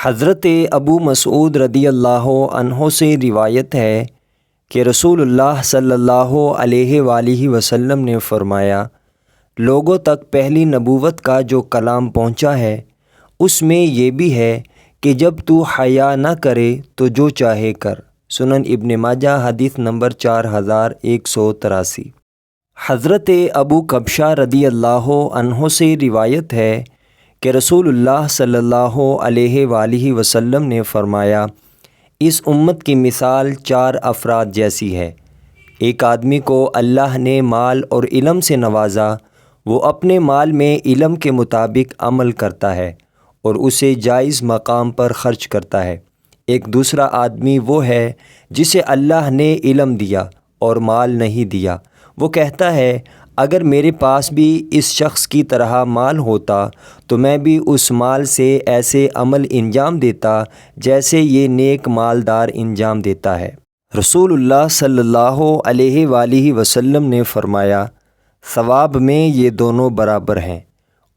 حضرت ابو مسعود رضی اللہ عنہ سے روایت ہے کہ رسول اللہ صلی اللہ علیہ وآلہ وسلم نے فرمایا، لوگوں تک پہلی نبوت کا جو کلام پہنچا ہے اس میں یہ بھی ہے کہ جب تو حیا نہ کرے تو جو چاہے کر۔ سنن ابن ماجہ حدیث نمبر 4183۔ حضرت ابو کبشہ رضی اللہ عنہ سے روایت ہے کہ رسول اللہ صلی اللہ علیہ وآلہ وسلم نے فرمایا، اس امت کی مثال 4 افراد جیسی ہے۔ ایک آدمی کو اللہ نے مال اور علم سے نوازا، وہ اپنے مال میں علم کے مطابق عمل کرتا ہے اور اسے جائز مقام پر خرچ کرتا ہے۔ ایک دوسرا آدمی وہ ہے جسے اللہ نے علم دیا اور مال نہیں دیا، وہ کہتا ہے اگر میرے پاس بھی اس شخص کی طرح مال ہوتا تو میں بھی اس مال سے ایسے عمل انجام دیتا جیسے یہ نیک مالدار انجام دیتا ہے۔ رسول اللہ صلی اللہ علیہ وآلہ وسلم نے فرمایا، ثواب میں یہ دونوں برابر ہیں۔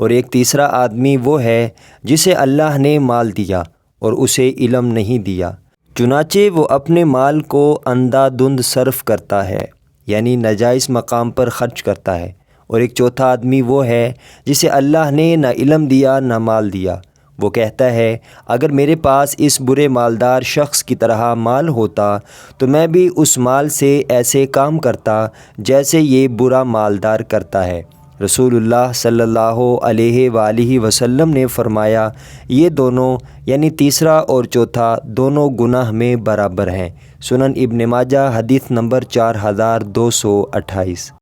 اور ایک تیسرا آدمی وہ ہے جسے اللہ نے مال دیا اور اسے علم نہیں دیا، چنانچہ وہ اپنے مال کو اندھا دھند صرف کرتا ہے، یعنی ناجائز مقام پر خرچ کرتا ہے۔ اور ایک چوتھا آدمی وہ ہے جسے اللہ نے نہ علم دیا نہ مال دیا، وہ کہتا ہے اگر میرے پاس اس برے مالدار شخص کی طرح مال ہوتا تو میں بھی اس مال سے ایسے کام کرتا جیسے یہ برا مالدار کرتا ہے۔ رسول اللہ صلی اللہ علیہ وآلہ وسلم نے فرمایا، یہ دونوں یعنی تیسرا اور چوتھا دونوں گناہ میں برابر ہیں۔ سنن ابن ماجہ حدیث نمبر 4228۔